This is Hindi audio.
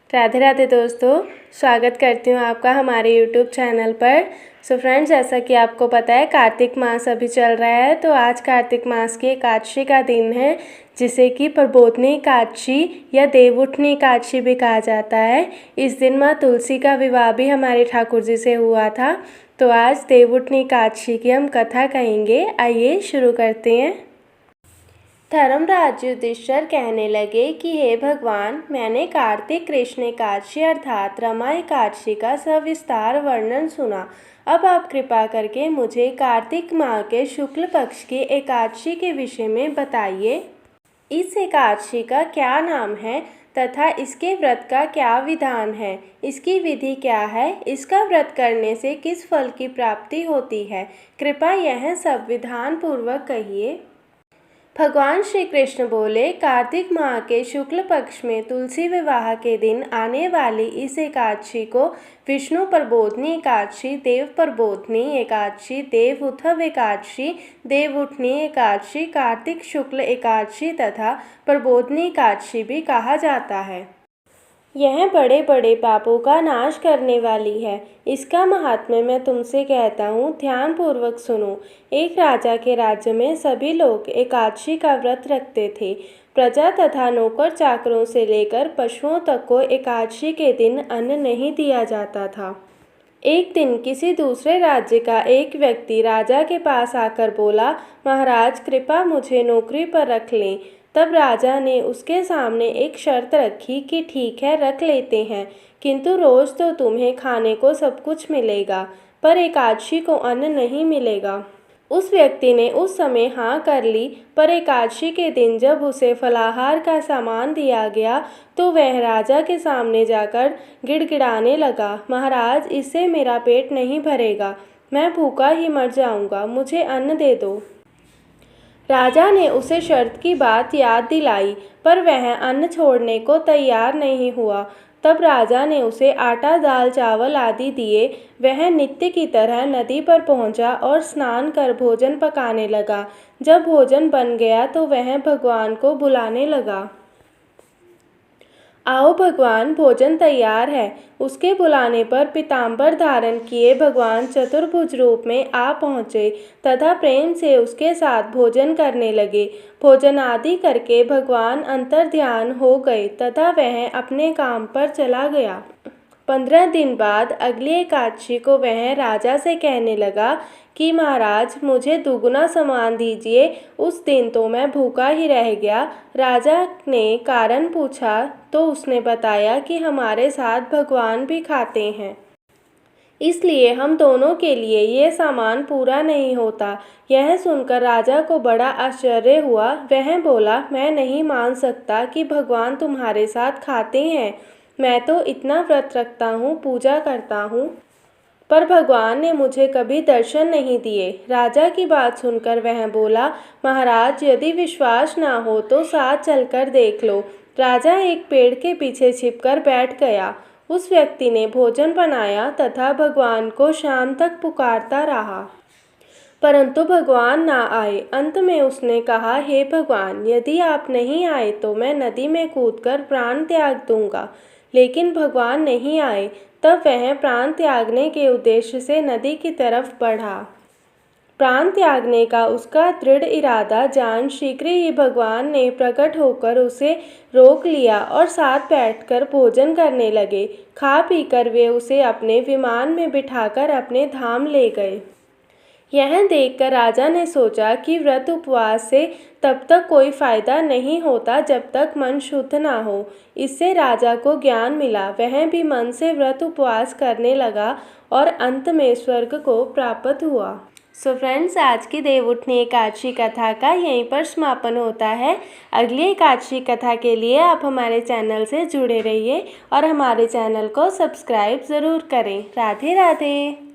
राधे राधे दोस्तों, स्वागत करती हूँ आपका हमारे यूट्यूब चैनल पर। सो फ्रेंड्स, जैसा कि आपको पता है कार्तिक मास अभी चल रहा है, तो आज कार्तिक मास की एकादशी का दिन है, जिसे कि प्रबोधनी एकादशी या देवउठनी एकादशी भी कहा जाता है। इस दिन माँ तुलसी का विवाह भी हमारे ठाकुर जी से हुआ था। तो आज देवउठनी एकादशी की हम कथा कहेंगे। आइए शुरू करते हैं। धर्मराज युधिष्ठिर कहने लगे कि हे भगवान, मैंने कार्तिक कृष्ण एकादशी अर्थात रमा एकादशी का सविस्तार वर्णन सुना। अब आप कृपा करके मुझे कार्तिक माह के शुक्ल पक्ष की एकादशी के विषय में बताइए। इस एकादशी का क्या नाम है तथा इसके व्रत का क्या विधान है, इसकी विधि क्या है, इसका व्रत करने से किस फल की प्राप्ति होती है, कृपया यह सब विधान पूर्वक कहिए। भगवान श्री कृष्ण बोले, कार्तिक माह के शुक्ल पक्ष में तुलसी विवाह के दिन आने वाली इस एकादशी को विष्णु प्रबोधनी एकादशी, देव प्रबोधनी एकादशी, देव उठव एकादशी, देवउठनी एकादशी, कार्तिक शुक्ल एकादशी तथा प्रबोधनी एकादशी भी कहा जाता है। यह बड़े बड़े पापों का नाश करने वाली है। इसका महात्म्य मैं तुमसे कहता हूँ, ध्यान पूर्वक सुनो। एक राजा के राज्य में सभी लोग एकादशी का व्रत रखते थे। प्रजा तथा नौकर चाकरों से लेकर पशुओं तक को एकादशी के दिन अन्न नहीं दिया जाता था। एक दिन किसी दूसरे राज्य का एक व्यक्ति राजा के पास आकर बोला, महाराज कृपा मुझे नौकरी पर रख लें। तब राजा ने उसके सामने एक शर्त रखी कि ठीक है, रख लेते हैं, किंतु रोज़ तो तुम्हें खाने को सब कुछ मिलेगा, पर एकादशी को अन्न नहीं मिलेगा। उस व्यक्ति ने उस समय हाँ कर ली, पर एकादशी के दिन जब उसे फलाहार का सामान दिया गया तो वह राजा के सामने जाकर गिड़गिड़ाने लगा, महाराज इससे मेरा पेट नहीं भरेगा, मैं भूखा ही मर जाऊंगा, मुझे अन्न दे दो। राजा ने उसे शर्त की बात याद दिलाई, पर वह अन्न छोड़ने को तैयार नहीं हुआ। तब राजा ने उसे आटा, दाल, चावल आदि दिए। वह नित्य की तरह नदी पर पहुंचा और स्नान कर भोजन पकाने लगा। जब भोजन बन गया तो वह भगवान को बुलाने लगा, आओ भगवान, भोजन तैयार है। उसके बुलाने पर पीताम्बर धारण किए भगवान चतुर्भुज रूप में आ पहुँचे तथा प्रेम से उसके साथ भोजन करने लगे। भोजन आदि करके भगवान अंतर्ध्यान हो गए तथा वह अपने काम पर चला गया। 15 दिन बाद अगली एकादशी को वह राजा से कहने लगा कि महाराज मुझे दुगुना सामान दीजिए। उस दिन तो मैं भूखा ही रह गया। राजा ने कारण पूछा तो उसने बताया कि हमारे साथ भगवान भी खाते हैं, इसलिए हम दोनों के लिए ये सामान पूरा नहीं होता। यह सुनकर राजा को बड़ा आश्चर्य हुआ। वह बोला, मैं नहीं मान सकता कि भगवान तुम्हारे साथ खाते हैं। मैं तो इतना व्रत रखता हूँ, पूजा करता हूँ, पर भगवान ने मुझे कभी दर्शन नहीं दिए। राजा की बात सुनकर वह बोला, महाराज यदि विश्वास ना हो तो साथ चलकर देख लो। राजा एक पेड़ के पीछे छिपकर बैठ गया। उस व्यक्ति ने भोजन बनाया तथा भगवान को शाम तक पुकारता रहा, परंतु भगवान ना आए। अंत में उसने कहा, हे भगवान, यदि आप नहीं आए तो मैं नदी में कूदकर प्राण त्याग दूंगा। लेकिन भगवान नहीं आए। तब वह प्राण त्यागने के उद्देश्य से नदी की तरफ बढ़ा। प्राण त्यागने का उसका दृढ़ इरादा जान शीघ्र ही भगवान ने प्रकट होकर उसे रोक लिया और साथ बैठकर भोजन करने लगे। खा पीकर वे उसे अपने विमान में बिठाकर अपने धाम ले गए। यह देखकर राजा ने सोचा कि व्रत उपवास से तब तक कोई फायदा नहीं होता जब तक मन शुद्ध ना हो। इससे राजा को ज्ञान मिला। वह भी मन से व्रत उपवास करने लगा और अंत में स्वर्ग को प्राप्त हुआ। सो फ्रेंड्स, आज की देवउठनी एकादशी कथा का यहीं पर समापन होता है। अगली एकादशी कथा के लिए आप हमारे चैनल से जुड़े रहिए और हमारे चैनल को सब्सक्राइब ज़रूर करें। राधे राधे।